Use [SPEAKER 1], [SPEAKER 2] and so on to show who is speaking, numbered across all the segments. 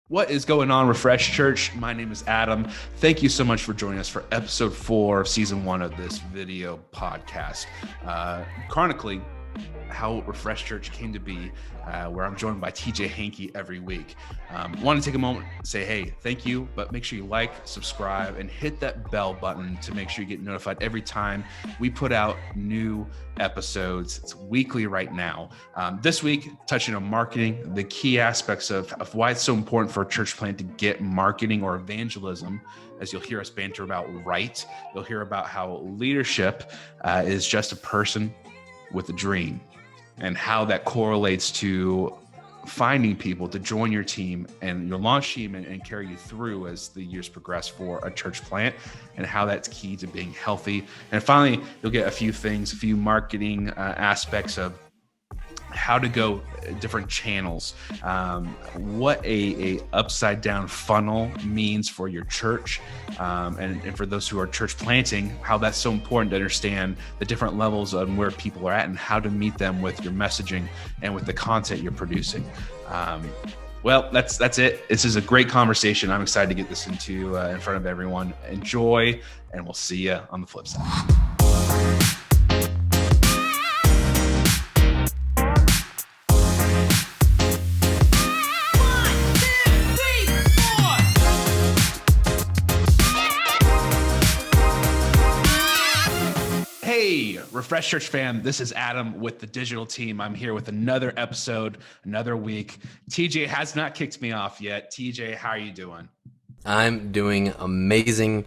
[SPEAKER 1] What is going on, Refresh Church? My name is Adam. Thank you so much for joining us for episode 4 of season 1 of this video podcast, chronicling how Refresh Church came to be, where I'm joined by TJ Hankey every week. Want to take a moment and say, hey, thank you, but make sure you like, subscribe, and hit that bell button to make sure you get notified every time we put out new episodes. It's weekly right now. This week, touching on marketing, the key aspects of why it's so important for a church plant to get marketing or evangelism. As you'll hear us banter about right, you'll hear about how leadership is just a person with a dream, and how that correlates to finding people to join your team and your launch team and carry you through as the years progress for a church plant, and how that's key to being healthy. And finally, you'll get a few marketing aspects of how to go different channels, what a upside down funnel means for your church, and for those who are church planting, how that's so important to understand the different levels on where people are at and how to meet them with your messaging and with the content you're producing. Well, that's it. This is a great conversation. I'm excited to get this in front of everyone. Enjoy, and we'll see you on the flip side. Hey, Refresh Church fam, this is Adam with the digital team. I'm here with another episode, another week. TJ has not kicked me off yet. TJ, how are you doing?
[SPEAKER 2] I'm doing amazing.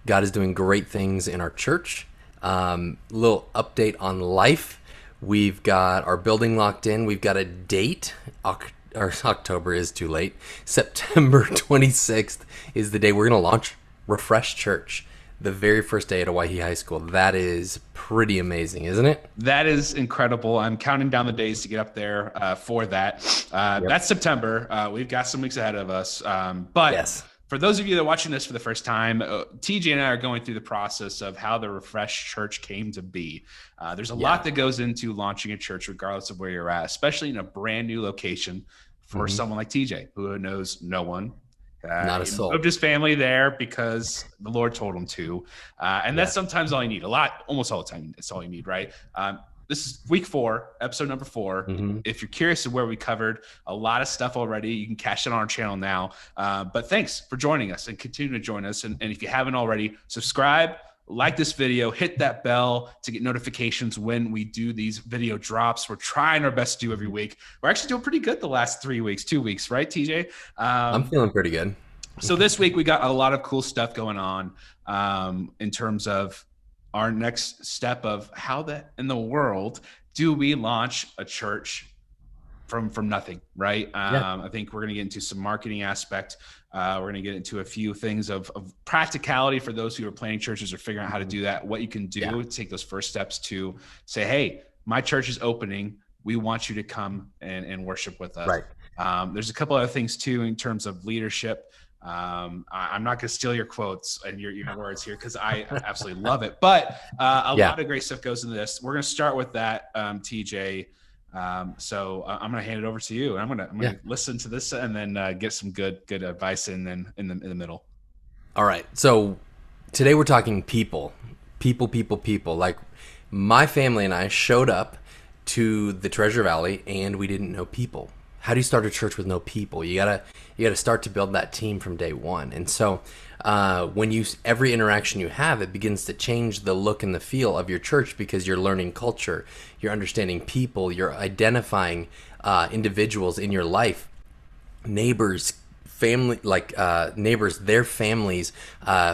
[SPEAKER 2] God is doing great things in our church. Little update on life. We've got our building locked in. We've got a date. October is too late. September 26th is the day we're going to launch Refresh Church. The very first day at Hawaii High School. That is pretty amazing, isn't it?
[SPEAKER 1] That is incredible. I'm counting down the days to get up there for that. Yep. That's September. We've got some weeks ahead of us. But yes, for those of you that are watching this for the first time, TJ and I are going through the process of how the Refresh Church came to be. There's a lot that goes into launching a church, regardless of where you're at, especially in a brand new location for someone like TJ, who knows no one.
[SPEAKER 2] Not a soul.
[SPEAKER 1] Moved his family there because the Lord told him to. And that's sometimes all you need. Almost all the time, it's all you need, right? This is week 4, episode number 4. Mm-hmm. If you're curious of where we covered a lot of stuff already, you can catch it on our channel now. But thanks for joining us and continue to join us. And if you haven't already, subscribe, like this video, hit that bell to get notifications when we do these video drops. We're trying our best to do every week. We're actually doing pretty good the last 2 weeks, right, TJ?
[SPEAKER 2] I'm feeling pretty good.
[SPEAKER 1] So this week we got a lot of cool stuff going on in terms of our next step of how in the world do we launch a church from nothing, right? I think we're going to get into some marketing aspect. We're going to get into a few things of practicality for those who are planning churches or figuring out how to do that, what you can do to take those first steps to say, hey, my church is opening. We want you to come and worship with us. Right. There's a couple other things too in terms of leadership. I'm not going to steal your quotes and your words here because I absolutely love it. But a lot of great stuff goes into this. We're going to start with that, TJ. So I'm going to hand it over to you, and I'm going to listen to this and then get some good advice in the middle.
[SPEAKER 2] All right. So today we're talking people. Like my family and I showed up to the Treasure Valley and we didn't know people. How do you start a church with no people? You gotta start to build that team from day one. And so when every interaction you have, it begins to change the look and the feel of your church because you're learning culture, you're understanding people, you're identifying individuals in your life, neighbors, family, neighbors, their families,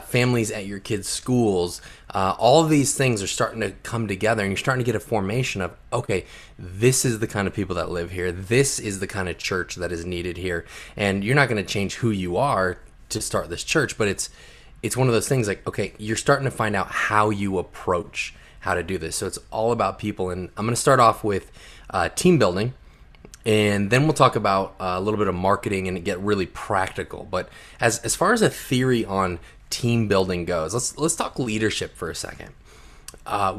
[SPEAKER 2] families at your kids' schools. All of these things are starting to come together, and you're starting to get a formation of, okay, this is the kind of people that live here. This is the kind of church that is needed here. And you're not going to change who you are to start this church, but it's one of those things like, okay, you're starting to find out how you approach how to do this. So it's all about people. And I'm going to start off with team building. And then we'll talk about a little bit of marketing and get really practical. But as far as a theory on team building goes, let's talk leadership for a second.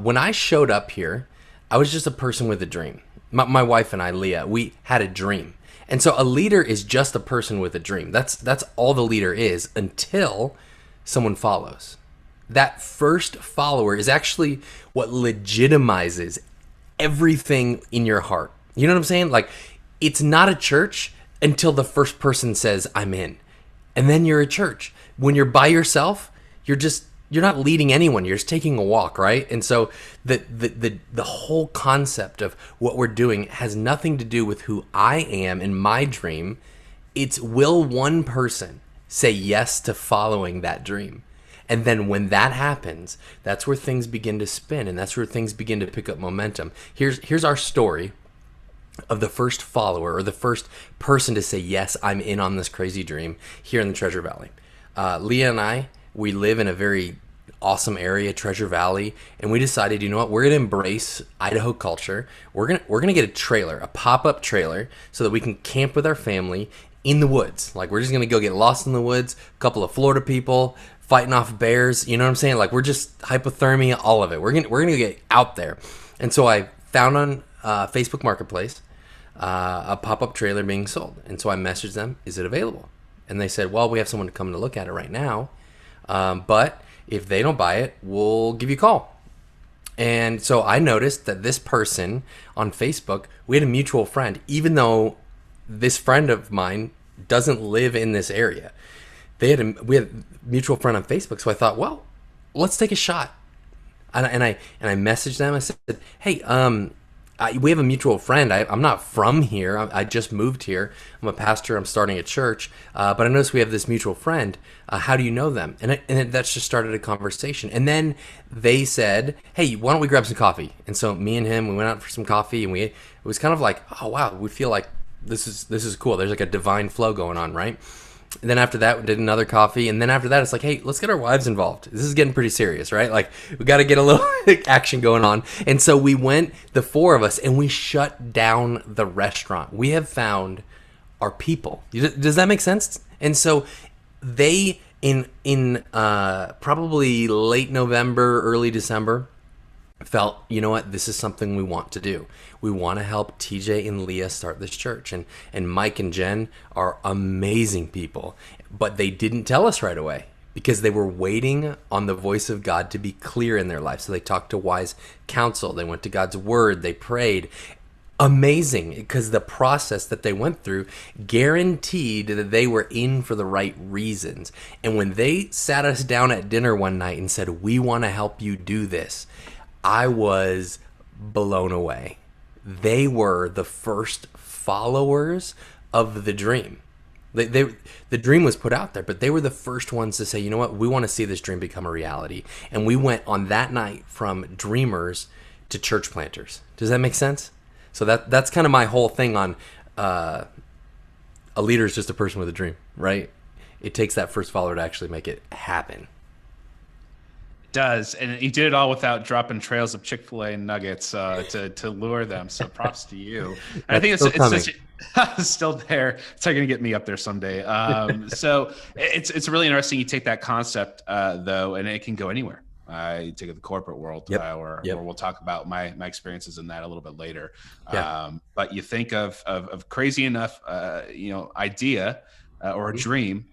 [SPEAKER 2] When I showed up here, I was just a person with a dream. My wife and I, Leah, we had a dream. And so a leader is just a person with a dream. That's all the leader is until someone follows. That first follower is actually what legitimizes everything in your heart. You know what I'm saying? Like, it's not a church until the first person says, I'm in. And then you're a church. When you're by yourself, you're not leading anyone. You're just taking a walk, right? And so the whole concept of what we're doing has nothing to do with who I am in my dream. It's, will one person say yes to following that dream? And then when that happens, that's where things begin to spin, and that's where things begin to pick up momentum. Here's our story of the first follower, or the first person to say, yes, I'm in on this crazy dream here in the Treasure Valley. Leah and I, we live in a very awesome area, Treasure Valley, and we decided, you know what, we're going to embrace Idaho culture. We're going to get a trailer, a pop-up trailer, so that we can camp with our family in the woods. Like, we're just going to go get lost in the woods, a couple of Florida people fighting off bears, you know what I'm saying? Like, we're just hypothermia, all of it. We're going to get out there. And so I found on Facebook Marketplace a pop-up trailer being sold. And so I messaged them, is it available? And they said, well, we have someone to come to look at it right now. But if they don't buy it, we'll give you a call. And so I noticed that this person on Facebook, we had a mutual friend, even though this friend of mine doesn't live in this area. We had a mutual friend on Facebook. So I thought, well, let's take a shot. And I messaged them. I said, hey, we have a mutual friend. I'm not from here. I just moved here. I'm a pastor. I'm starting a church. But I noticed we have this mutual friend. How do you know them? And that's just started a conversation. And then they said, hey, why don't we grab some coffee? And so me and him, we went out for some coffee, and it was kind of like, oh, wow, we feel like this is cool. There's like a divine flow going on, right? And then after that, we did another coffee. And then after that, it's like, hey, let's get our wives involved. This is getting pretty serious, right? Like, we got to get a little action going on. And so we went, the four of us, and we shut down the restaurant. We have found our people. Does that make sense? And so they, in probably late November, early December, felt, you know what, this is something we want to do. We want to help TJ and Leah start this church. And Mike and Jen are amazing people, but they didn't tell us right away because they were waiting on the voice of God to be clear in their life. So they talked to wise counsel. They went to God's word. They prayed. Amazing, because the process that they went through guaranteed that they were in for the right reasons. And when they sat us down at dinner one night and said, we want to help you do this, I was blown away. They were the first followers of the dream. The dream was put out there, but they were the first ones to say, you know what, we want to see this dream become a reality. And we went on that night from dreamers to church planters. Does that make sense? So that's kind of my whole thing on a leader is just a person with a dream, right? It takes that first follower to actually make it happen.
[SPEAKER 1] Does, and he did it all without dropping trails of Chick-fil-A nuggets to lure them. So props to you. And I think it's still there. It's going to get me up there someday. So it's really interesting. You take that concept though, and it can go anywhere. You take it to the corporate world, or we'll talk about my experiences in that a little bit later. But you think of crazy enough, idea or a dream.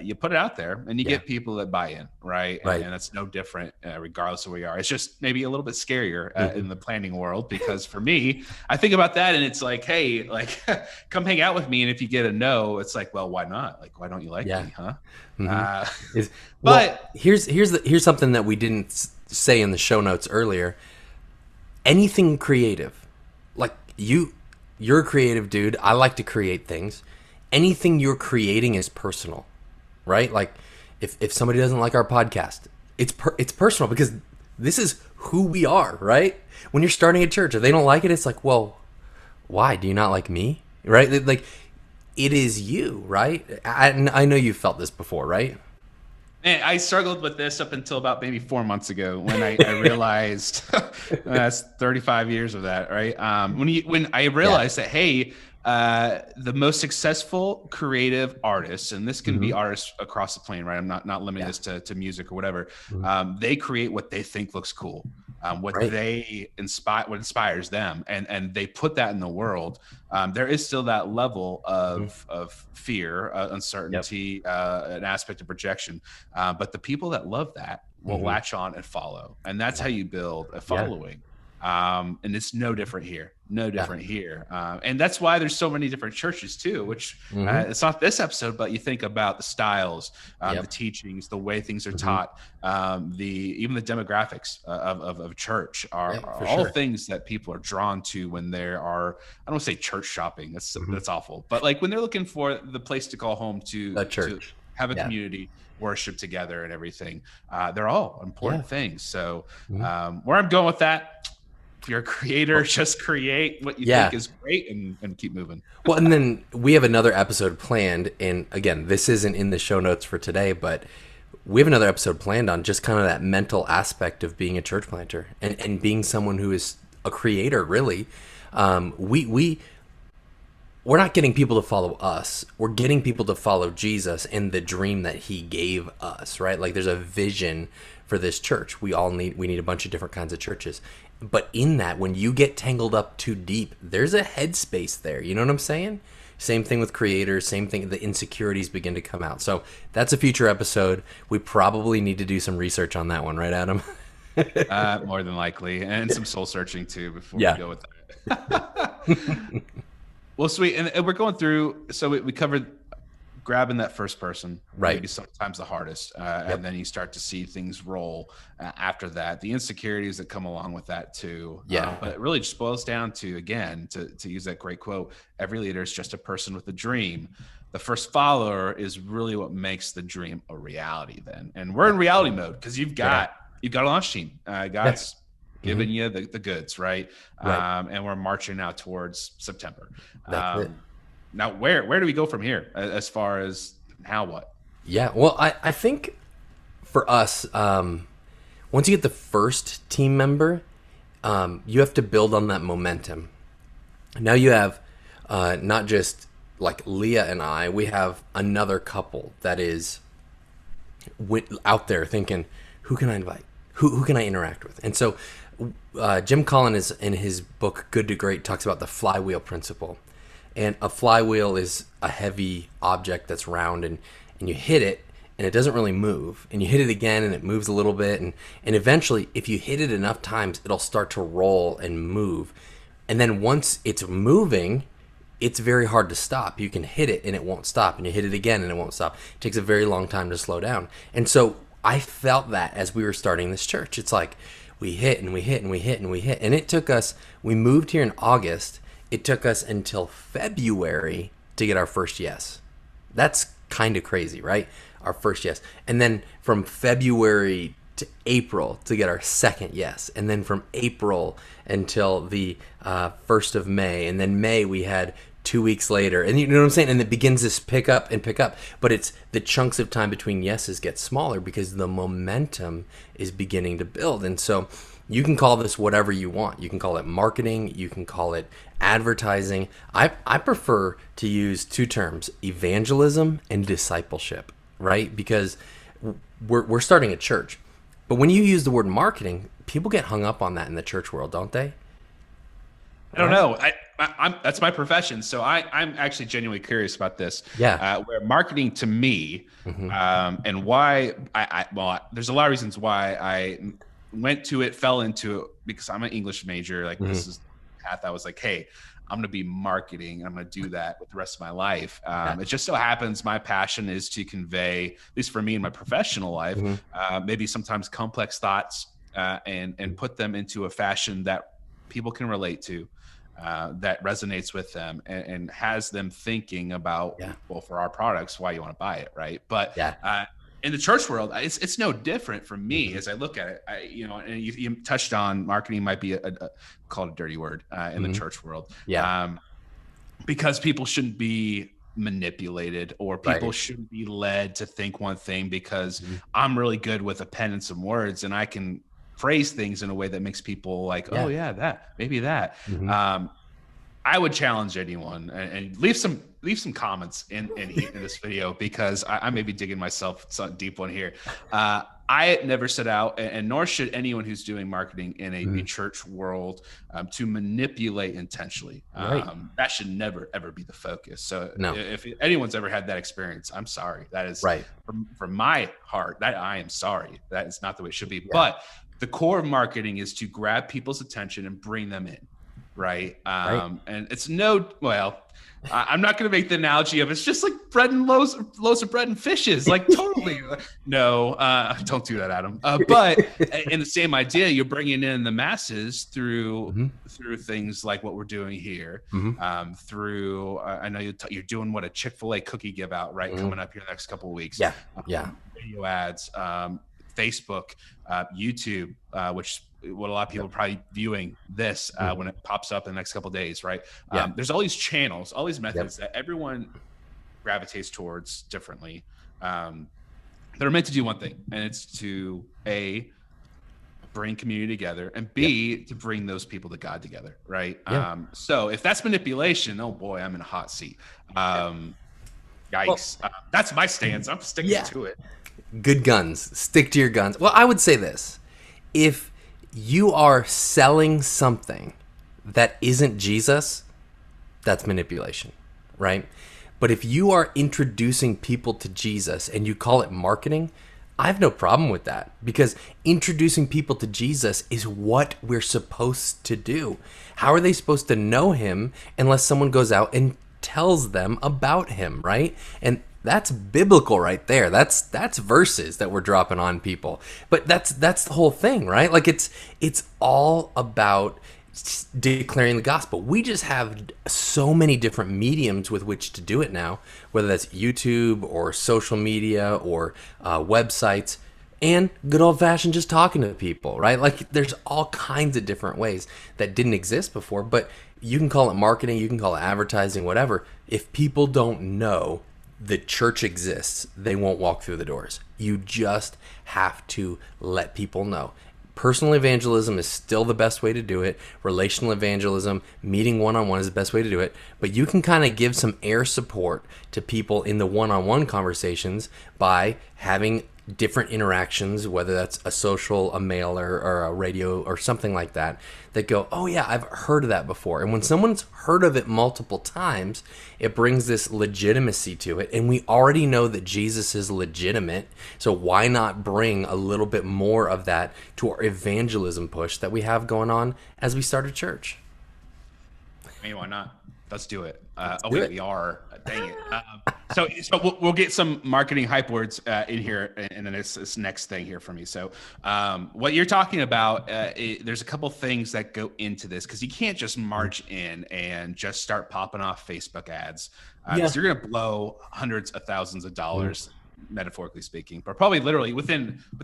[SPEAKER 1] You put it out there and you get people that buy in, right? And it's no different regardless of where you are. It's just maybe a little bit scarier in the planning world, because for me, I think about that and it's like, hey, like come hang out with me. And if you get a no, it's like, well, why not? Like, why don't you like me, huh? But
[SPEAKER 2] here's something that we didn't say in the show notes earlier. Anything creative, like you're a creative dude. I like to create things. Anything you're creating is personal, right? Like if somebody doesn't like our podcast, it's personal, because this is who we are, right? When you're starting a church, if they don't like it, it's like, well, why? Do you not like me? Right? Like, it is you, right? I know you've felt this before, right?
[SPEAKER 1] Man, I struggled with this up until about maybe 4 months ago when I realized that's 35 years of that, right? When I realized that, hey, the most successful creative artists, and this can be artists across the plane, right? I'm not limiting this to music or whatever. They create what they think looks cool. what
[SPEAKER 2] Right.
[SPEAKER 1] they inspire, what inspires them, and they put that in the world. There is still that level of fear,
[SPEAKER 2] Yep.
[SPEAKER 1] uncertainty, an aspect of projection, but the people that love that will latch on and follow, and that's how you build a
[SPEAKER 2] Yeah.
[SPEAKER 1] following. And it's no different here, no
[SPEAKER 2] Yeah.
[SPEAKER 1] different here. And that's why there's so many different churches too, which it's not this episode, but you think about the styles, the teachings, the way things are taught, even the demographics of church are all things that people are drawn to when there are, I don't want to say church shopping. That's awful. But like when they're looking for the place to call home to have a community, worship together and everything. They're all important things. So where I'm going with that, if you're a creator, just create what you think is great and keep moving.
[SPEAKER 2] Well, and then we have another episode planned. And again, this isn't in the show notes for today, but we have another episode planned on just kind of that mental aspect of being a church planter and being someone who is a creator, really. We're not getting people to follow us. We're getting people to follow Jesus and the dream that he gave us, right? Like there's a vision for this church. We need a bunch of different kinds of churches. But in that, when you get tangled up too deep, there's a headspace there. You know what I'm saying? Same thing with creators, same thing, the insecurities begin to come out. So that's a future episode. We probably need to do some research on that one, right, Adam?
[SPEAKER 1] More than likely. And some soul searching too before we go with that. Well, sweet. And we're going through, so we covered grabbing that first person, maybe sometimes the hardest. And then you start to see things roll after that. The insecurities that come along with that too. But it really just boils down to, again, to use that great quote, every leader is just a person with a dream. The first follower is really what makes the dream a reality then. And we're in reality mode because you've got a launch team. God's giving you the goods, right? And we're marching now towards September. Now, where do we go from here as far as how what?
[SPEAKER 2] Yeah, well, I think for us, once you get the first team member, you have to build on that momentum. Now you have not just like Leah and I, we have another couple that is out there thinking, who can I invite? Who can I interact with? And so Jim Collins in his book, Good to Great, talks about the flywheel principle. And a flywheel is a heavy object that's round and you hit it and it doesn't really move. And you hit it again and it moves a little bit. And eventually, if you hit it enough times, it'll start to roll and move. And then once it's moving, it's very hard to stop. You can hit it and it won't stop. And you hit it again and it won't stop. It takes a very long time to slow down. And so I felt that as we were starting this church. It's like we hit and we hit and we hit and we hit. And it took us, we moved here in August. It took us until February to get our first yes. That's kind of crazy, right? Our first yes. And then from February to April to get our second yes. And then from April until the 1st of May. And then May we had 2 weeks later. And you know what I'm saying? And it begins this pick up. But it's the chunks of time between yeses get smaller because the momentum is beginning to build. And so you can call this whatever you want. You can call it marketing. You can call it advertising. I prefer to use two terms, evangelism and discipleship, right? Because we're starting a church. But when you use the word marketing, people get hung up on that in the church world, don't they?
[SPEAKER 1] I don't know. I'm that's my profession. So I'm actually genuinely curious about this.
[SPEAKER 2] Yeah.
[SPEAKER 1] Where marketing to me, and why well, there's a lot of reasons why I went to it, fell into it, because I'm an English major. Like this is the path I was like, hey, I'm going to be marketing. I'm going to do that with the rest of my life. It just so happens my passion is to convey, at least for me in my professional life, maybe sometimes complex thoughts and put them into a fashion that people can relate to, that resonates with them and has them thinking about, well, for our products, why you want to buy it, right? But in the church world, it's no different for me as I look at it. And you touched on marketing might be called a dirty word in the church world. Because people shouldn't be manipulated or people shouldn't be led to think one thing because I'm really good with a pen and some words and I can phrase things in a way that makes people like, oh yeah, that, maybe that. I would challenge anyone and leave some comments in this video because I may be digging myself some deep one here. I never set out, and nor should anyone who's doing marketing in a church world, to manipulate intentionally.
[SPEAKER 2] Right.
[SPEAKER 1] That should never, ever be the focus. So
[SPEAKER 2] No.
[SPEAKER 1] if anyone's ever had that experience, I'm sorry. That is
[SPEAKER 2] Right.
[SPEAKER 1] from my heart, that I am sorry. That is not the way it should be.
[SPEAKER 2] Yeah.
[SPEAKER 1] But the core of marketing is to grab people's attention and bring them in. Right. And it's I'm not going to make the analogy of it's just like bread and loaves of bread and fishes. Like totally. No, don't do that, Adam. But in the same idea, you're bringing in the masses through things like what we're doing here. Through, I know you're doing a Chick-fil-A cookie give out, right? Coming up here the next couple of weeks.
[SPEAKER 2] Yeah.
[SPEAKER 1] Video ads, Facebook, YouTube, which what a lot of people are probably viewing this when it pops up in the next couple of days, right? There's all these channels, all these methods that everyone gravitates towards differently. They're meant to do one thing, and it's to A, bring community together, and B, to bring those people to God together, right? So if that's manipulation, oh boy, I'm in a hot seat. Yikes. That's my stance. I'm sticking to it.
[SPEAKER 2] Good guns. Stick to your guns. Well, I would say this. If you are selling something that isn't Jesus, that's manipulation, right? But if you are introducing people to Jesus and you call it marketing, I have no problem with that, because introducing people to Jesus is what we're supposed to do. How are they supposed to know him unless someone goes out and tells them about him, right? And that's biblical right there. That's verses that we're dropping on people. But that's the whole thing, right? Like it's all about declaring the gospel. We just have so many different mediums with which to do it now, whether that's YouTube or social media or websites, and good old fashioned just talking to people, right? Like there's all kinds of different ways that didn't exist before, but you can call it marketing, you can call it advertising, whatever. If people don't know the church exists, they won't walk through the doors. You just have to let people know. Personal evangelism is still the best way to do it. Relational evangelism, meeting one-on-one is the best way to do it. But you can kind of give some air support to people in the one-on-one conversations by having different interactions, whether that's a social, a mailer, or a radio, or something like that, that go, oh yeah, I've heard of that before. And when someone's heard of it multiple times, it brings this legitimacy to it. And we already know that Jesus is legitimate, so why not bring a little bit more of that to our evangelism push that we have going on as we start a church?
[SPEAKER 1] I mean, why not? Let's do it. We are. Dang it. So we'll get some marketing Hypeboards in here, and then this next thing here for me. So what you're talking about, there's a couple things that go into this, because you can't just march in and just start popping off Facebook ads. Because you're going to blow hundreds of thousands of dollars, metaphorically speaking, but probably literally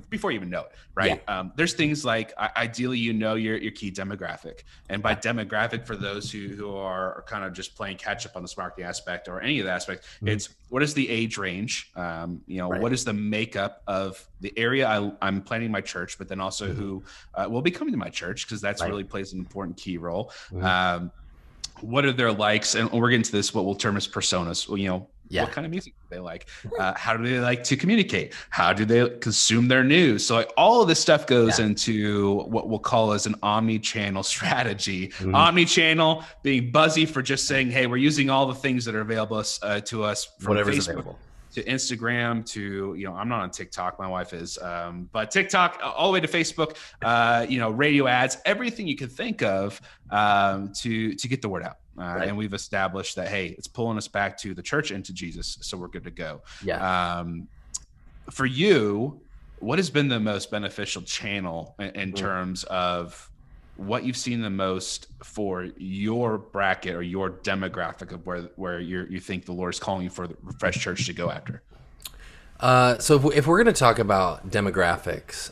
[SPEAKER 1] before you even know it, right? There's things like, ideally, your key demographic, and by demographic, for those who are kind of just playing catch up on this marketing aspect or any of the aspect, it's what is the age range, what is the makeup of the area I'm planning my church, but then also who will be coming to my church, because that's really plays an important key role. What are their likes, and we're getting to this, what we'll term as personas. What kind of music do they like? How do they like to communicate? How do they consume their news? So like all of this stuff goes into what we'll call as an omni-channel strategy. Omni-channel being buzzy for just saying, hey, we're using all the things that are available to us from
[SPEAKER 2] Whatever's
[SPEAKER 1] Facebook
[SPEAKER 2] available,
[SPEAKER 1] to Instagram to, I'm not on TikTok, my wife is, but TikTok all the way to Facebook, radio ads, everything you can think of to get the word out. And we've established that, hey, it's pulling us back to the church and to Jesus, so we're good to go. For you, what has been the most beneficial channel in terms of what you've seen the most for your bracket or your demographic of where you think the Lord is calling you for the Refresh Church to go after?
[SPEAKER 2] So if we're going to talk about demographics,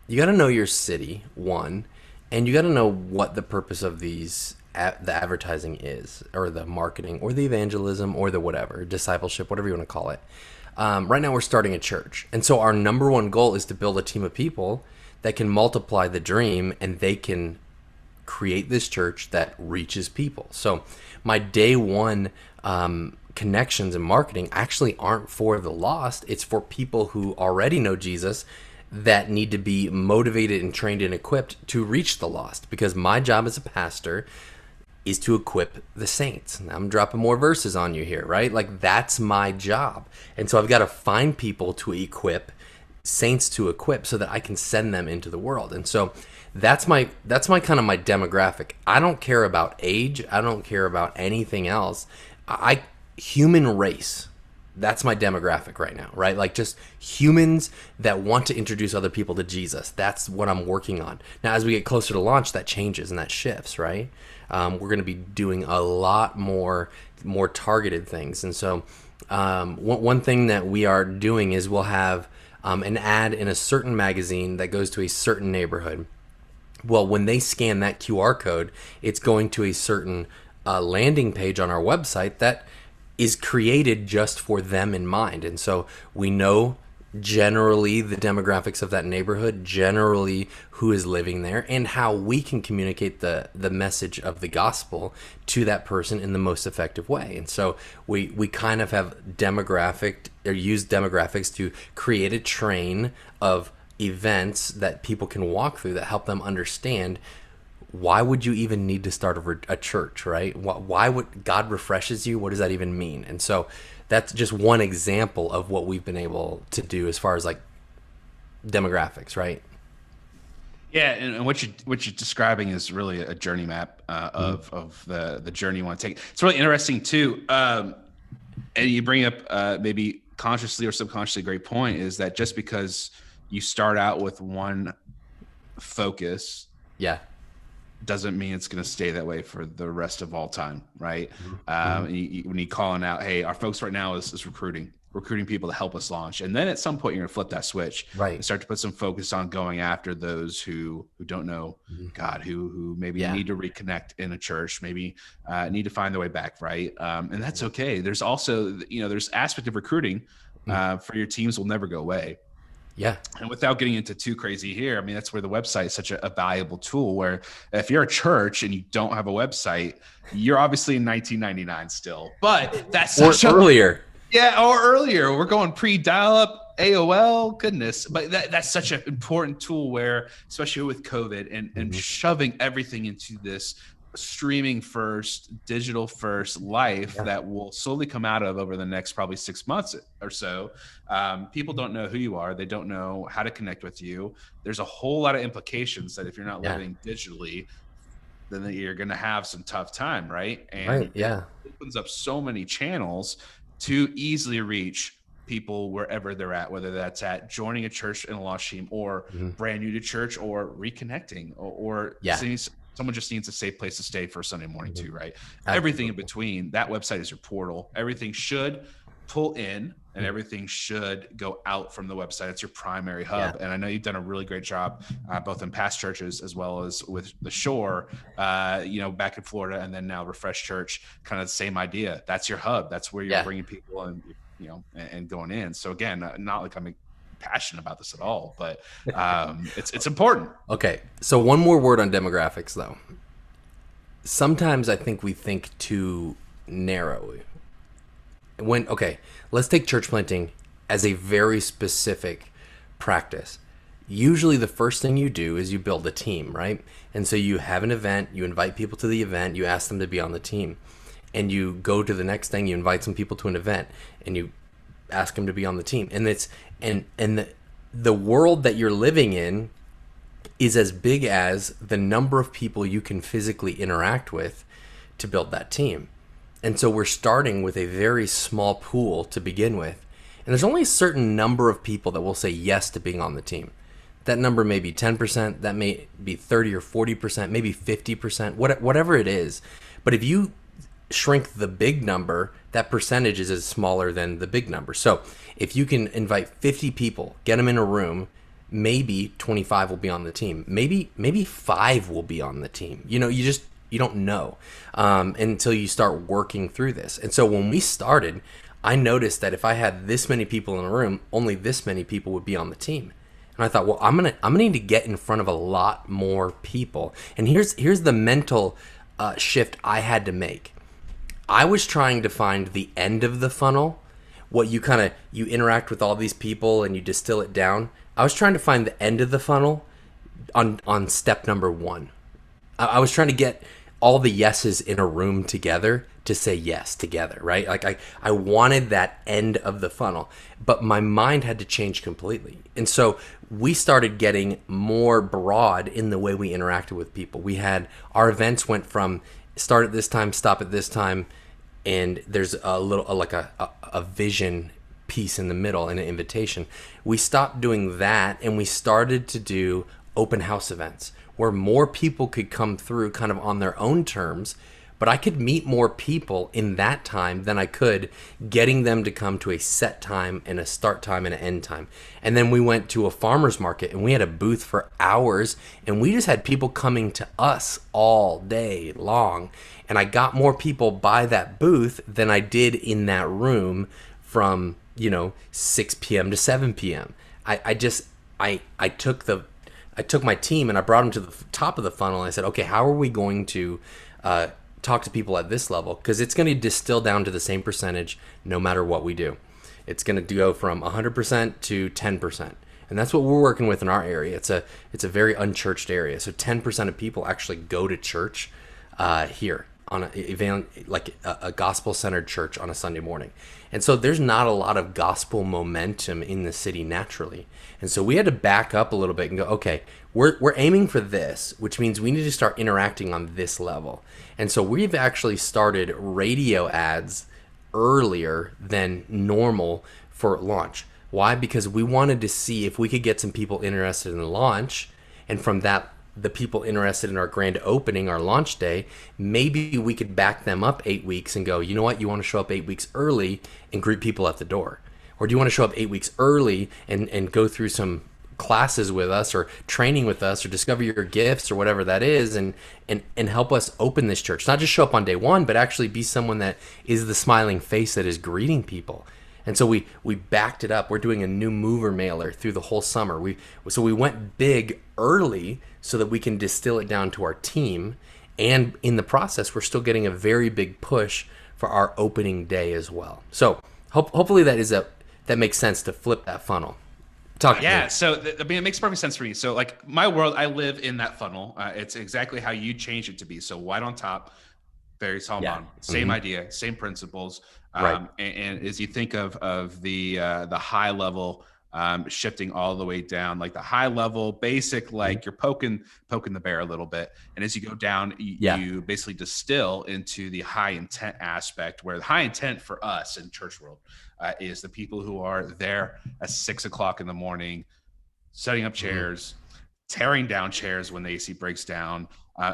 [SPEAKER 2] you got to know your city, one, and you got to know what the purpose of the advertising is, or the marketing, or the evangelism, or the whatever, discipleship, whatever you want to call it. Right now we're starting a church. And so our number one goal is to build a team of people that can multiply the dream, and they can create this church that reaches people. So my day one connections and marketing actually aren't for the lost. It's for people who already know Jesus that need to be motivated and trained and equipped to reach the lost. Because my job as a pastor is to equip the saints. Now I'm dropping more verses on you here, right? Like, that's my job. And so I've got to find people to equip, saints to equip, so that I can send them into the world. And so that's my kind of my demographic. I don't care about age. I don't care about anything else. Human race. That's my demographic right now, right? Like, just humans that want to introduce other people to Jesus. That's what I'm working on. Now, as we get closer to launch, that changes and that shifts, right? We're going to be doing a lot more targeted things. And so one thing that we are doing is we'll have an ad in a certain magazine that goes to a certain neighborhood. Well, when they scan that QR code, it's going to a certain landing page on our website that is created just for them in mind. And so we know generally the demographics of that neighborhood, generally who is living there, and how we can communicate the message of the gospel to that person in the most effective way. And so we kind of have use demographics to create a train of events that people can walk through that help them understand, why would you even need to start a church, right? Why would God refreshes you? What does that even mean? And so that's just one example of what we've been able to do as far as like demographics, right?
[SPEAKER 1] Yeah, and what you're describing is really a journey map of the journey you want to take. It's really interesting too, and you bring up maybe consciously or subconsciously a great point, is that just because you start out with one focus, doesn't mean it's going to stay that way for the rest of all time, right? When you calling out, hey, our focus right now is recruiting people to help us launch, and then at some point you're going to flip that switch, right, and start to put some focus on going after those who don't know God, who maybe need to reconnect in a church, maybe need to find their way back, right? And that's okay. There's also, there's aspect of recruiting for your teams will never go away. Yeah. And without getting into too crazy here, I mean, that's where the website is such a valuable tool, where if you're a church and you don't have a website, you're obviously in 1999 still, but that's
[SPEAKER 2] earlier.
[SPEAKER 1] Yeah. Or earlier. We're going pre-dial-up, AOL, goodness. But that's such an important tool, where, especially with COVID and shoving everything into this streaming first, digital first life that will slowly come out of over the next probably 6 months or so. People don't know who you are. They don't know how to connect with you. There's a whole lot of implications that if you're not living digitally, then you're going to have some tough time, right? And it opens up so many channels to easily reach people wherever they're at, whether that's at joining a church in a lost team, or brand new to church, or reconnecting, or someone just needs a safe place to stay for a Sunday morning too, right? Absolutely. Everything in between. That website is your portal. Everything should pull in and everything should go out from the website. It's your primary hub. And I know you've done a really great job, both in past churches as well as with the Shore, back in Florida, and then now Refresh Church, kind of the same idea. That's your hub. That's where you're bringing people and, and going in. So again, not like I'm passionate about this at all, but it's important. Okay,
[SPEAKER 2] so one more word on demographics, though. Sometimes I think we think too narrowly. Let's take church planting as a very specific practice. Usually the first thing you do is you build a team, right? And so you have an event, you invite people to the event, you ask them to be on the team, and you go to the next thing, you invite some people to an event, and you ask them to be on the team. And it's the world that you're living in is as big as the number of people you can physically interact with to build that team. And so we're starting with a very small pool to begin with. And there's only a certain number of people that will say yes to being on the team. That number may be 10%, that may be 30 or 40%, maybe 50%, whatever it is. But if you shrink the big number, that percentage is as smaller than the big number. So if you can invite 50 people, get them in a room, maybe 25 will be on the team. Maybe 5 will be on the team. You don't know until you start working through this. And so when we started, I noticed that if I had this many people in a room, only this many people would be on the team. And I thought, well, I'm gonna need to get in front of a lot more people. And here's the mental shift I had to make. I was trying to find the end of the funnel, what you interact with all these people and you distill it down. I was trying to find the end of the funnel on step number one. I was trying to get all the yeses in a room together to say yes together, right? Like I wanted that end of the funnel, but my mind had to change completely. And so we started getting more broad in the way we interacted with people. We had our events went from start at this time, stop at this time, and there's a little like a vision piece in the middle and an invitation. We stopped doing that and we started to do open house events where more people could come through kind of on their own terms, but I could meet more people in that time than I could getting them to come to a set time and a start time and an end time. And then we went to a farmer's market and we had a booth for hours and we just had people coming to us all day long. And I got more people by that booth than I did in that room from, 6 p.m. to 7 p.m. I took my team and I brought them to the top of the funnel and I said, okay, how are we going to talk to people at this level? Because it's going to distill down to the same percentage no matter what we do. It's going to go from 100% to 10%. And that's what we're working with in our area. It's a very unchurched area. So 10% of people actually go to church here on a gospel-centered church on a Sunday morning. And so there's not a lot of gospel momentum in the city naturally. And so we had to back up a little bit and go, okay, we're aiming for this, which means we need to start interacting on this level. And so we've actually started radio ads earlier than normal for launch. Why? Because we wanted to see if we could get some people interested in launch, and from that, the people interested in our grand opening, our launch day, maybe we could back them up 8 weeks and go, you know what, you want to show up 8 weeks early and greet people at the door? Or do you want to show up 8 weeks early and go through some classes with us or training with us or discover your gifts or whatever that is and help us open this church? Not just show up on day one, but actually be someone that is the smiling face that is greeting people. And so we backed it up. We're doing a new mover mailer through the whole summer. So we went big early so that we can distill it down to our team. And in the process, we're still getting a very big push for our opening day as well. So hopefully that makes sense to flip that funnel.
[SPEAKER 1] Yeah, so it makes perfect sense for me. So like my world, I live in that funnel. It's exactly how you change it to be. So white on top, very small bottom. Same idea, same principles.
[SPEAKER 2] Right.
[SPEAKER 1] And as you think of the high level, shifting all the way down, like the high level basic, like you're poking the bear a little bit. And as you go down, you basically distill into the high intent aspect, where the high intent for us in church world is the people who are there at 6 o'clock in the morning, setting up chairs, tearing down chairs when the AC breaks down,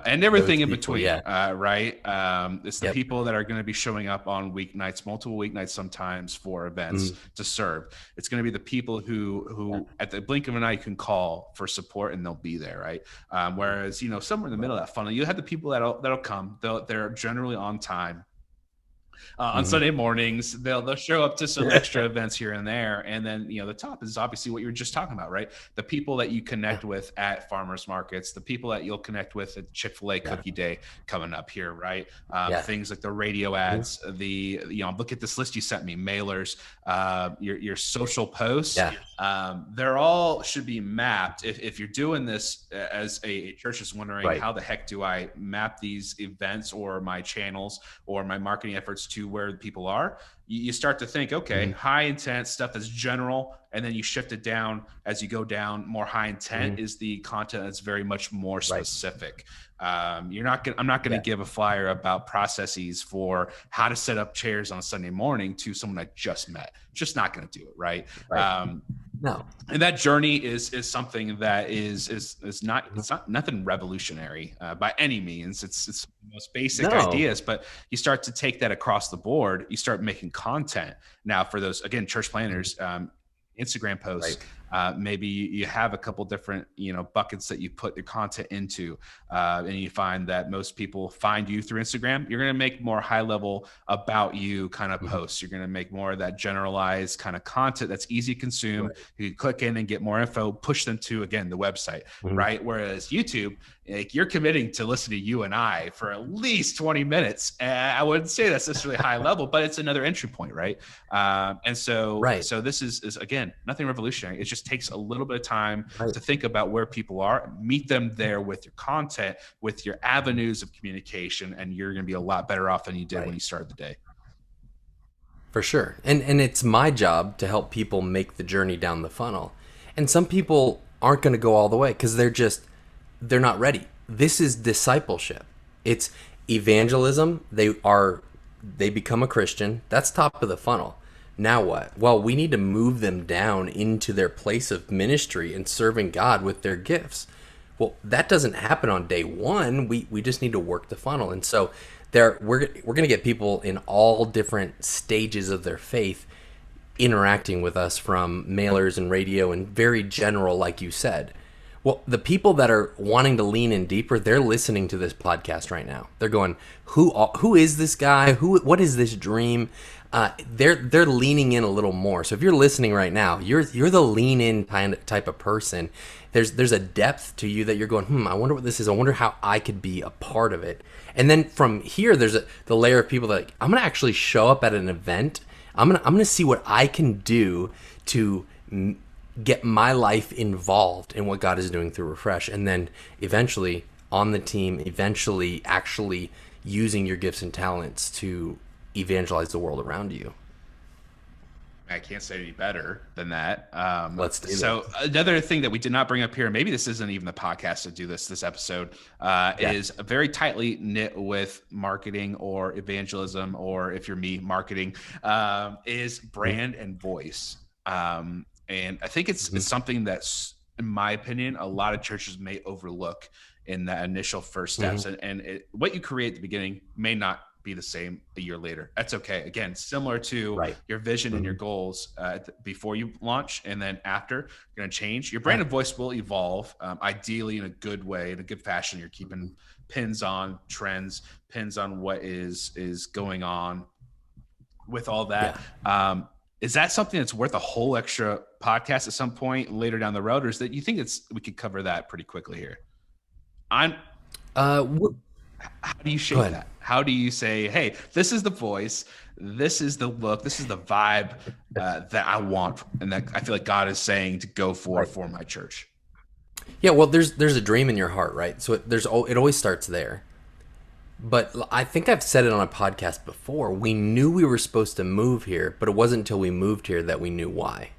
[SPEAKER 1] and everything in between, right? It's the people that are going to be showing up on weeknights, multiple weeknights sometimes for events to serve. It's going to be the people who at the blink of an eye you can call for support and they'll be there, right? Whereas, somewhere in the middle of that funnel, you have the people that'll come. They're generally on time. On Sunday mornings, they'll show up to some extra events here and there. And then, the top is obviously what you were just talking about, right? The people that you connect with at farmers markets, the people that you'll connect with at Chick-fil-A Cookie Day coming up here, right? Things like the radio ads, look at this list you sent me, mailers, your social posts. They're all should be mapped. If you're doing this as a church is wondering, how the heck do I map these events or my channels or my marketing efforts to where people are, you start to think, okay, high intent stuff that's general, and then you shift it down as you go down. More high intent is the content that's very much more specific. I'm not going to give a flyer about processes for how to set up chairs on Sunday morning to someone I just met. Just not going to do it, right?
[SPEAKER 2] No.
[SPEAKER 1] And that journey is something that is not, it's not nothing revolutionary by any means. It's the most basic ideas, but you start to take that across the board. You start making content now for those, again, church planners, Instagram posts, Maybe you have a couple different, buckets that you put your content into, and you find that most people find you through Instagram. You're going to make more high level about you kind of
[SPEAKER 2] Mhm.
[SPEAKER 1] posts. You're going to make more of that generalized kind of content that's easy to consume.
[SPEAKER 2] Right.
[SPEAKER 1] You can click in and get more info, push them to, again, the website,
[SPEAKER 2] Mhm.
[SPEAKER 1] right? Whereas YouTube, like, you're committing to listen to you and I for at least 20 minutes. And I wouldn't say that's necessarily high level, but it's another entry point, right? And so,
[SPEAKER 2] Right.
[SPEAKER 1] so this is again, nothing revolutionary. It just takes a little bit of time
[SPEAKER 2] Right.
[SPEAKER 1] to think about where people are, meet them there with your content, with your avenues of communication, and you're going to be a lot better off than you did when
[SPEAKER 2] Right.
[SPEAKER 1] you started the day.
[SPEAKER 2] For sure. And it's my job to help people make the journey down the funnel. And some people aren't going to go all the way because they're not ready. This is discipleship. It's evangelism. They become a Christian. That's top of the funnel. Now what? Well, we need to move them down into their place of ministry and serving God with their gifts. Well, that doesn't happen on day one. We just need to work the funnel. And so we're going to get people in all different stages of their faith interacting with us, from mailers and radio and very general, like you said. Well, the people that are wanting to lean in deeper, they're listening to this podcast right now. They're going, who is this guy? What is this dream? They're leaning in a little more. So if you're listening right now, you're the lean in type of person. There's a depth to you that you're going, I wonder what this is. I wonder how I could be a part of it. And then from here, there's the layer of people that, like, I'm gonna actually show up at an event. I'm gonna see what I can do to get my life involved in what God is doing through Refresh, and then eventually on the team, eventually actually using your gifts and talents to evangelize the world around you.
[SPEAKER 1] I can't say any better than that.
[SPEAKER 2] Let's do
[SPEAKER 1] So
[SPEAKER 2] this.
[SPEAKER 1] another thing that we did not bring up here, maybe this isn't even the podcast to do this episode,
[SPEAKER 2] Yeah.
[SPEAKER 1] is very tightly knit with marketing or evangelism, or if you're me, marketing, is brand and voice. And I think it's something that's, in my opinion, a lot of churches may overlook in that initial first steps.
[SPEAKER 2] Mm-hmm.
[SPEAKER 1] And what you create at the beginning may not be the same a year later. That's okay. Again, similar to
[SPEAKER 2] Right.
[SPEAKER 1] your vision and your
[SPEAKER 2] Mm-hmm.
[SPEAKER 1] goals before you launch, and then after, you're going to change. Your brand
[SPEAKER 2] Yeah.
[SPEAKER 1] and voice will evolve, ideally in a good way, in a good fashion. You're keeping pins on trends, pins on what is going on with all that.
[SPEAKER 2] Yeah.
[SPEAKER 1] Is that something that's worth a whole extra podcast at some point later down the road, or is that you think we could cover that pretty quickly here? I'm
[SPEAKER 2] Uh,
[SPEAKER 1] How do you
[SPEAKER 2] Go
[SPEAKER 1] shape
[SPEAKER 2] ahead.
[SPEAKER 1] that? How do you say, hey, this is the voice, this is the look, this is the vibe that I want, and that I feel like God is saying to go for
[SPEAKER 2] Right.
[SPEAKER 1] my church?
[SPEAKER 2] Yeah. Well, there's a dream in your heart, right? So it always starts there. But I think I've said it on a podcast before. We knew we were supposed to move here, but it wasn't until we moved here that we knew why,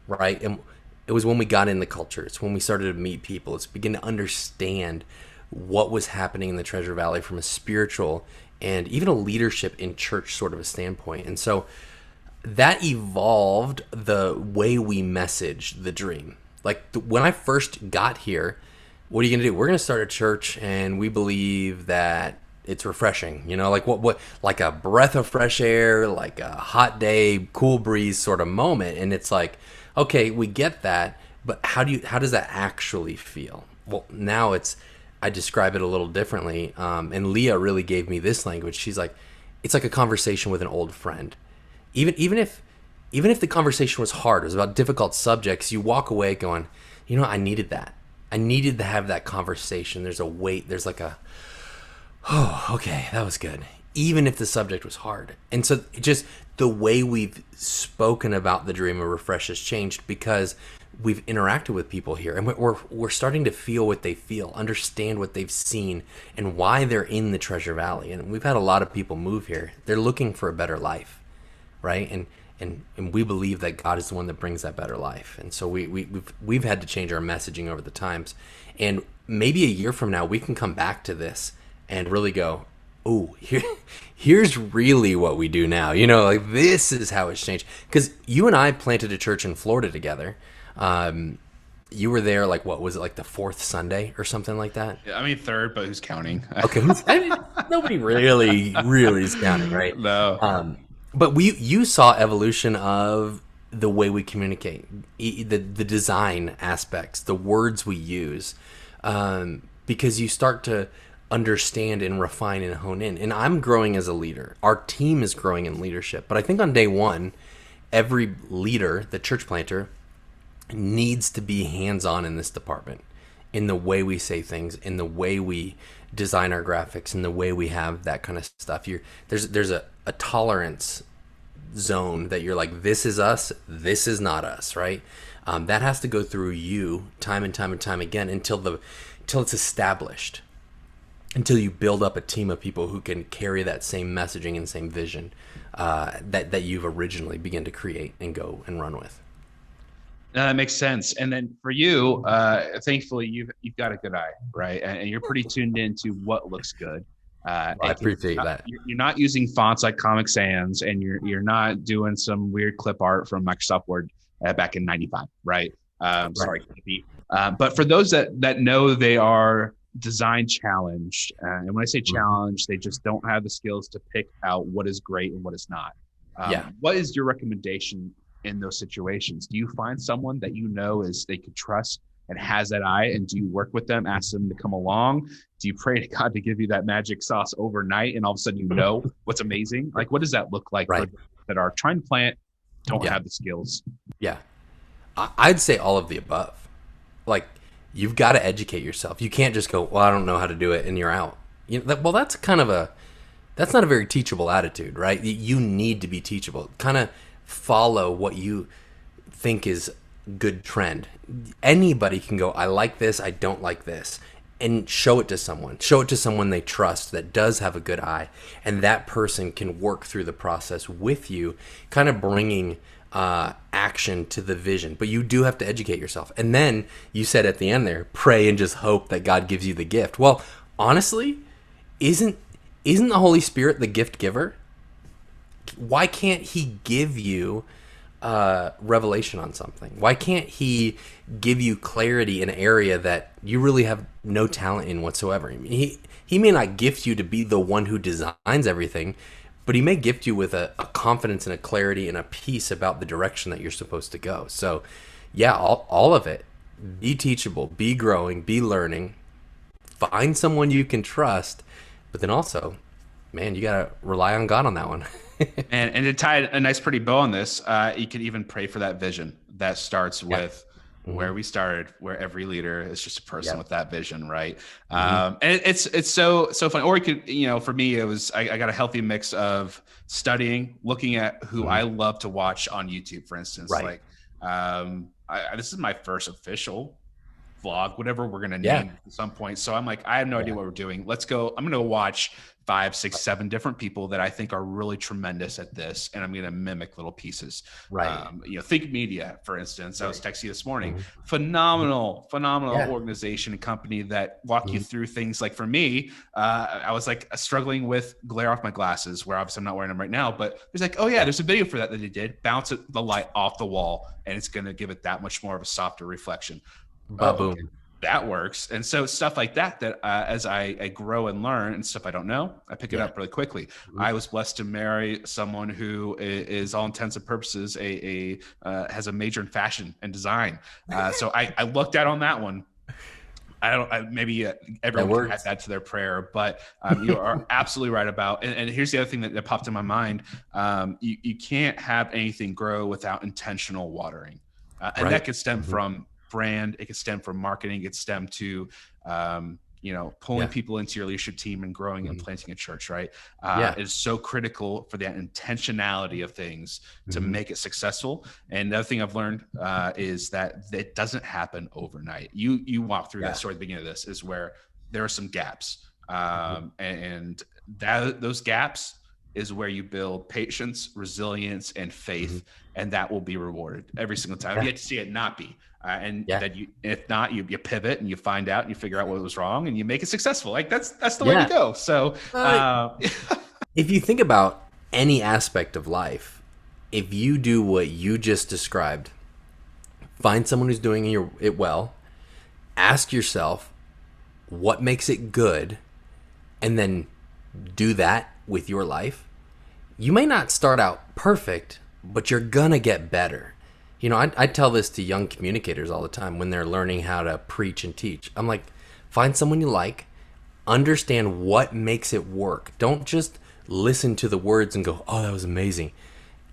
[SPEAKER 2] right? And it was when we got in the culture. It's when we started to meet people. It's begin to understand what was happening in the Treasure Valley from a spiritual and even a leadership in church sort of a standpoint. And so that evolved the way we messaged the dream. Like when I first got here, what are you going to do? We're going to start a church, and we believe that it's refreshing. Like what, like a breath of fresh air, like a hot day, cool breeze sort of moment. And it's like, okay, we get that, but how does that actually feel? Well, now I describe it a little differently. And Leah really gave me this language. She's like, it's like a conversation with an old friend. Even if the conversation was hard, it was about difficult subjects, you walk away going, I needed that. I needed to have that conversation. There's a weight. There's like oh, okay, that was good. Even if the subject was hard. And so just the way we've spoken about the dream of Refresh has changed because we've interacted with people here, and we're starting to feel what they feel, understand what they've seen, and why they're in the Treasure Valley. And we've had a lot of people move here. They're looking for a better life, right? And we believe that God is the one that brings that better life. And so we've had to change our messaging over the times. And maybe a year from now, we can come back to this and really go, oh, here's really what we do now. Like this is how it's changed. Because you and I planted a church in Florida together. You were there, like, what was it, like the fourth Sunday or something like that?
[SPEAKER 1] Yeah, I mean, third, but who's counting?
[SPEAKER 2] Okay, nobody really is counting, right?
[SPEAKER 1] No.
[SPEAKER 2] But you saw evolution of the way we communicate, the design aspects, the words we use, because you start to understand and refine and hone in. And I'm growing as a leader. Our team is growing in leadership. But I think on day one, every leader, the church planter, needs to be hands-on in this department, in the way we say things, in the way we design our graphics, in the way we have that kind of stuff. There's a tolerance zone that you're like, this is us, this is not us, right? That has to go through you time and time and time again until it's established, until you build up a team of people who can carry that same messaging and same vision that you've originally begun to create and go and run with.
[SPEAKER 1] That makes sense. And then for you, thankfully, you've got a good eye, right? And you're pretty tuned into what looks good.
[SPEAKER 2] I appreciate that.
[SPEAKER 1] You're not using fonts like Comic Sans, and you're not doing some weird clip art from Microsoft Word back in '95, right? Sorry, but for those that know they are design challenged, and when I say challenged, they just don't have the skills to pick out what is great and what is not. What is your recommendation in those situations? Do you find someone that you know is they could trust and has that eye, and do you work with them, ask them to come along? Do you pray to God to give you that magic sauce overnight, and all of a sudden you know what's amazing? Like, what does that look like for those that are trying to plant, don't have the skills?
[SPEAKER 2] Yeah, I'd say all of the above. Like, you've got to educate yourself. You can't just go, well, I don't know how to do it, and you're out. Well, that's not a very teachable attitude, right? You need to be teachable. Kind of follow what you think is good trend. Anybody can go, I like this, I don't like this, and show it to someone they trust that does have a good eye, and that person can work through the process with you, kind of bringing action to the vision. But you do have to educate yourself. And then you said at the end there, pray and just hope that God gives you the gift. Well, honestly, isn't the Holy Spirit the gift giver? Why can't he give you revelation on something? Why can't he give you clarity in an area that you really have no talent in whatsoever? I mean, he may not gift you to be the one who designs everything, but he may gift you with a confidence and a clarity and a peace about the direction that you're supposed to go. So yeah, all of it. Be teachable, be growing, be learning, find someone you can trust, but then also, man, you got to rely on God on that one.
[SPEAKER 1] and to tie a nice pretty bow on this, you could even pray for that vision that starts with where we started, where every leader is just a person with that vision, right? And it's so fun. Or you could, for me, it was I got a healthy mix of studying, looking at who I love to watch on YouTube, for instance. Like, this is my first official vlog, whatever we're gonna name at some point. So I'm like, I have no idea what we're doing. Let's go. I'm gonna watch 5, 6, 7 different people that I think are really tremendous at this, and I'm going to mimic little pieces. Think Media, for instance. I was texting you this morning. Phenomenal organization and company that walk you through things. Like for me, I was like struggling with glare off my glasses, where obviously I'm not wearing them right now. But there's like, there's a video for that they did. Bounce the light off the wall, and it's going to give it that much more of a softer reflection.
[SPEAKER 2] Boom.
[SPEAKER 1] That works. And so stuff like that as I grow and learn and stuff I don't know, I pick it up really quickly. I was blessed to marry someone who is all intents and purposes has a major in fashion and design. So I looked at on that one. Maybe everyone can add that to their prayer, but you are absolutely right about, and here's the other thing that popped in my mind. You can't have anything grow without intentional watering. And that could stem from brand, it could stem from marketing, it could stem to pulling people into your leadership team and growing and planting a church, right? It is so critical for that intentionality of things to make it successful. And the other thing I've learned is that it doesn't happen overnight. You walk through that story at the beginning of this, is where there are some gaps, and those gaps is where you build patience, resilience, and faith, and that will be rewarded every single time. You get to see it not be. That if not, you pivot and you find out and you figure out what was wrong and you make it successful. Like that's the way to go. So
[SPEAKER 2] if you think about any aspect of life, if you do what you just described, find someone who's doing it well, ask yourself what makes it good, and then do that with your life. You may not start out perfect, but you're gonna get better. I tell this to young communicators all the time when they're learning how to preach and teach. I'm like, find someone you like, understand what makes it work. Don't just listen to the words and go, oh, that was amazing.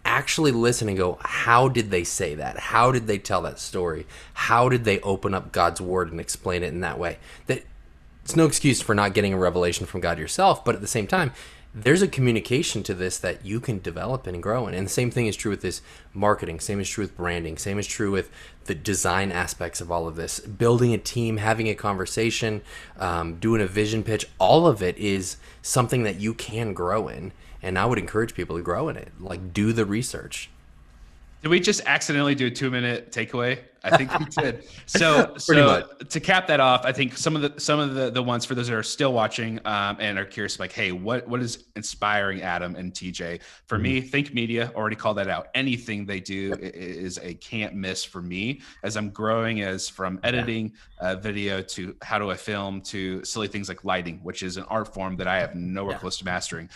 [SPEAKER 2] Actually listen and go, how did they say that? How did they tell that story? How did they open up God's word and explain it in that way? That it's no excuse for not getting a revelation from God yourself, but at the same time, there's a communication to this that you can develop and grow in. And the same thing is true with this marketing. Same is true with branding. Same is true with the design aspects of all of this. Building a team, having a conversation, doing a vision pitch. All of it is something that you can grow in. And I would encourage people to grow in it. Like, do the research.
[SPEAKER 1] Did we just accidentally do a 2-minute takeaway? I think we did. So
[SPEAKER 2] much.
[SPEAKER 1] To cap that off, I think some of the ones for those that are still watching and are curious, like, hey, what is inspiring Adam and TJ? For me, Think Media, already called that out. Anything they do is a can't miss for me as I'm growing, as from editing video to how do I film to silly things like lighting, which is an art form that I have nowhere close to mastering.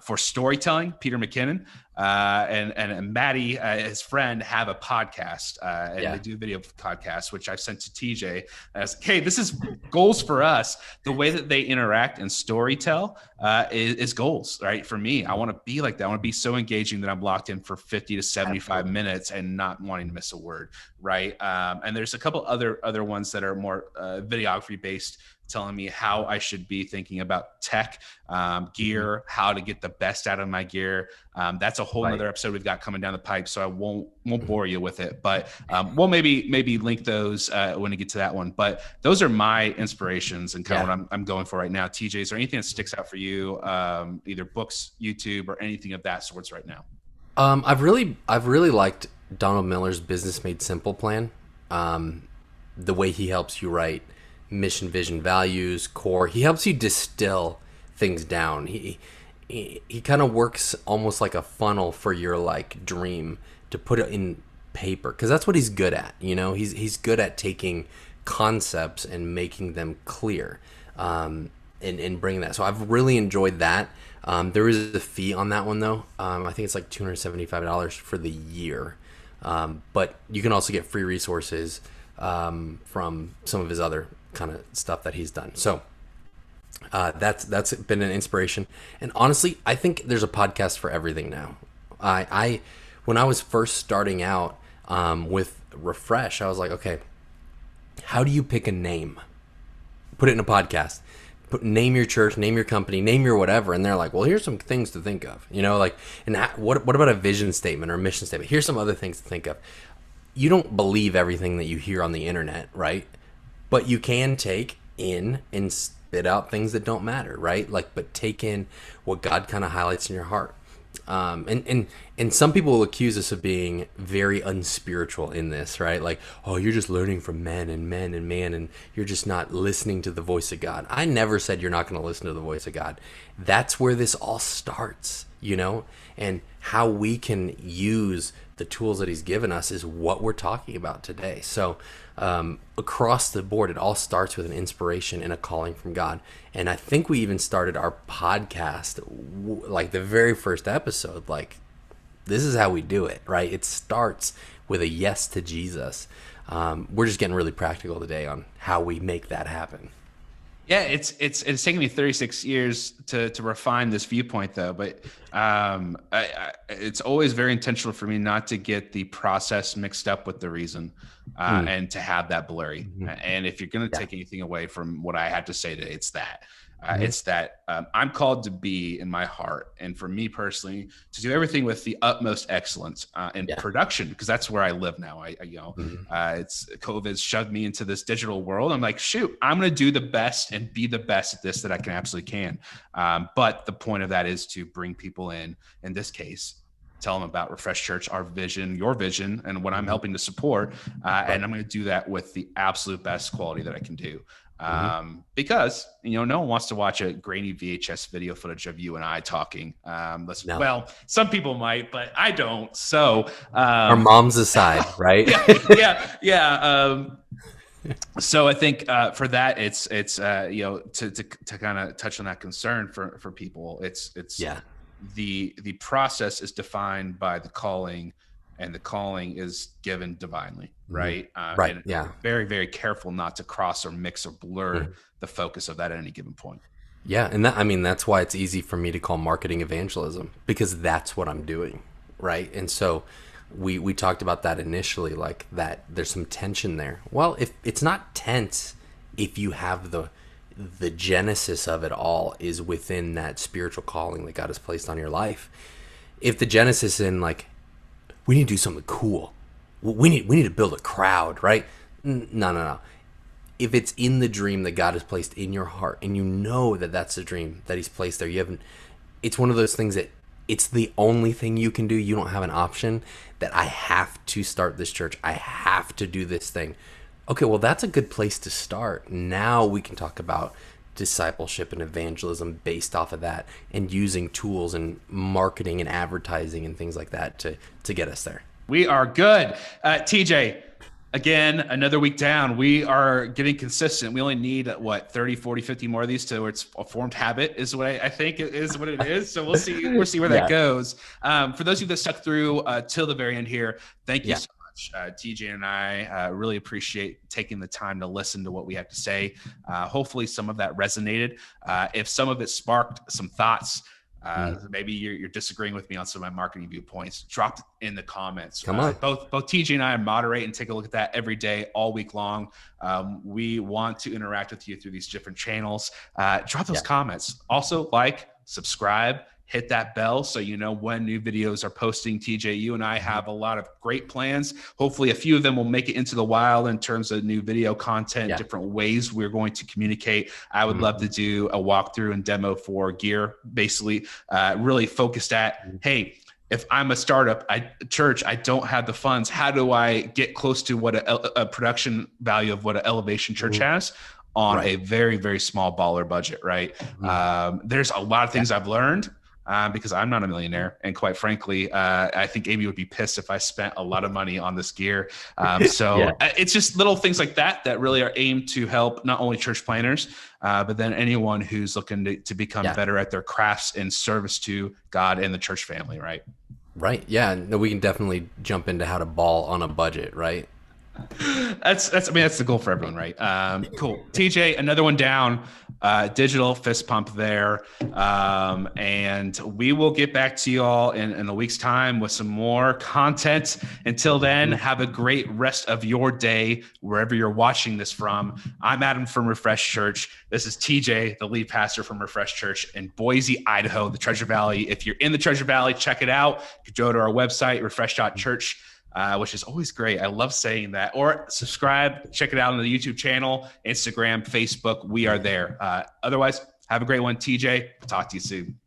[SPEAKER 1] For storytelling, Peter McKinnon and Maddie, his friend, have a podcast and they do video podcasts, which I've sent to TJ as, hey, this is goals for us. The way that they interact and storytell is goals, right? For me, I want to be like that. I want to be so engaging that I'm locked in for 50 to 75 minutes and not wanting to miss a word, right? And there's a couple other ones that are more videography based, telling me how I should be thinking about tech, gear, how to get the best out of my gear. That's a whole other episode we've got coming down the pipe, so I won't bore you with it. But we'll maybe link those when we get to that one. But those are my inspirations and kind of what I'm going for right now. TJ, is there anything that sticks out for you, either books, YouTube, or anything of that sorts right now?
[SPEAKER 2] I've really liked Donald Miller's Business Made Simple plan. The way he helps you write mission, vision, values, core. He helps you distill things down. He kind of works almost like a funnel for your like dream to put it in paper, because that's what he's good at. He's good at taking concepts and making them clear, and bringing that. So I've really enjoyed that. There is a fee on that one though. I think it's like $275 for the year, but you can also get free resources from some of his other kind of stuff that he's done. So that's been an inspiration. And honestly, I think there's a podcast for everything now. I when I was first starting out with Refresh, I was like, okay, how do you pick a name? Put it in a podcast. Name your church, name your company, name your whatever. And they're like, well, here's some things to think of, and what about a vision statement or a mission statement? Here's some other things to think of. You don't believe everything that you hear on the internet, right? But you can take in and spit out things that don't matter, right? But take in what God kind of highlights in your heart. And some people will accuse us of being very unspiritual in this, right? Like, oh, you're just learning from men, and you're just not listening to the voice of God. I never said you're not going to listen to the voice of God. That's where this all starts, and how we can use the tools that he's given us is what we're talking about today. So across the board, it all starts with an inspiration and a calling from God. And I think we even started our podcast, like the very first episode, like this is how we do it, right? It starts with a yes to Jesus. We're just getting really practical today on how we make that happen.
[SPEAKER 1] Yeah, it's taken me 36 years to refine this viewpoint, though. But it's always very intentional for me not to get the process mixed up with the reason, and to have that blurry. And if you're going to take anything away from what I had to say today, it's that. It's that I'm called to be in my heart, and for me personally, to do everything with the utmost excellence in production, because that's where I live now. It's COVID's shoved me into this digital world. I'm like, shoot, I'm going to do the best and be the best at this that I can absolutely can. But the point of that is to bring people in this case, tell them about Refresh Church, our vision, your vision, and what I'm helping to support. And I'm going to do that with the absolute best quality that I can do. Because, no one wants to watch a grainy VHS video footage of you and I talking. Well, some people might, but I don't. So,
[SPEAKER 2] our moms aside, right?
[SPEAKER 1] Yeah. So I think, for that, it's to kind of touch on that concern for people, it's the process is defined by the calling and the calling is given divinely,
[SPEAKER 2] Mhm.
[SPEAKER 1] right?
[SPEAKER 2] Right.
[SPEAKER 1] And
[SPEAKER 2] Yeah.
[SPEAKER 1] very, very careful not to cross or mix or blur
[SPEAKER 2] Mhm.
[SPEAKER 1] the focus of that at any given point.
[SPEAKER 2] Yeah, and that, I mean, that's why it's easy for me to call marketing evangelism, because that's what I'm doing, right? And so we talked about that initially, like that there's some tension there. Well, if it's not tense, if you have the genesis of it all is within that spiritual calling that God has placed on your life. If the genesis in like, we need to do something cool, we need to build a crowd, right? No, no, no. If it's in the dream that God has placed in your heart, and you know that that's the dream that He's placed there, you haven't. It's one of those things that it's the only thing you can do. You don't have an option that I have to start this church. I have to do this thing. Okay, well, that's a good place to start. Now we can talk about discipleship and evangelism based off of that, and using tools and marketing and advertising and things like that to get us there.
[SPEAKER 1] We are good. TJ, again, another week down. We are getting consistent. We only need, what, 30, 40, 50 more of these to where it's a formed habit is what I think is what it is. So we'll see where that goes. For those of you that stuck through till the very end here, thank you so much. TJ and I really appreciate taking the time to listen to what we have to say. Hopefully some of that resonated. If some of it sparked some thoughts, maybe you're disagreeing with me on some of my marketing viewpoints, drop it in the comments.
[SPEAKER 2] Come on.
[SPEAKER 1] Both TJ and I moderate and take a look at that every day, all week long. We want to interact with you through these different channels. Drop those comments. Also, like, subscribe, hit that bell so you know when new videos are posting. TJ, you and I have a lot of great plans. Hopefully a few of them will make it into the wild in terms of new video content, different ways we're going to communicate. I would love to do a walkthrough and demo for gear, basically really focused at, hey, if I'm a startup church, I don't have the funds. How do I get close to what a production value of what an elevation church has on a very, very small baller budget, right? There's a lot of things I've learned because I'm not a millionaire. And quite frankly, I think Amy would be pissed if I spent a lot of money on this gear. It's just little things like that that really are aimed to help not only church planners, but then anyone who's looking to become better at their crafts in service to God and the church family, right?
[SPEAKER 2] Right. Yeah. No, we can definitely jump into how to ball on a budget, right?
[SPEAKER 1] That's the goal for everyone, right? Cool. TJ, another one down. Digital fist pump there. And we will get back to you all in a week's time with some more content. Until then, have a great rest of your day, wherever you're watching this from. I'm Adam from Refresh Church. This is TJ, the lead pastor from Refresh Church in Boise, Idaho, the Treasure Valley. If you're in the Treasure Valley, check it out. You can go to our website, refresh.church. Which is always great. I love saying that. Or subscribe, check it out on the YouTube channel, Instagram, Facebook. We are there. Otherwise, have a great one, TJ. Talk to you soon.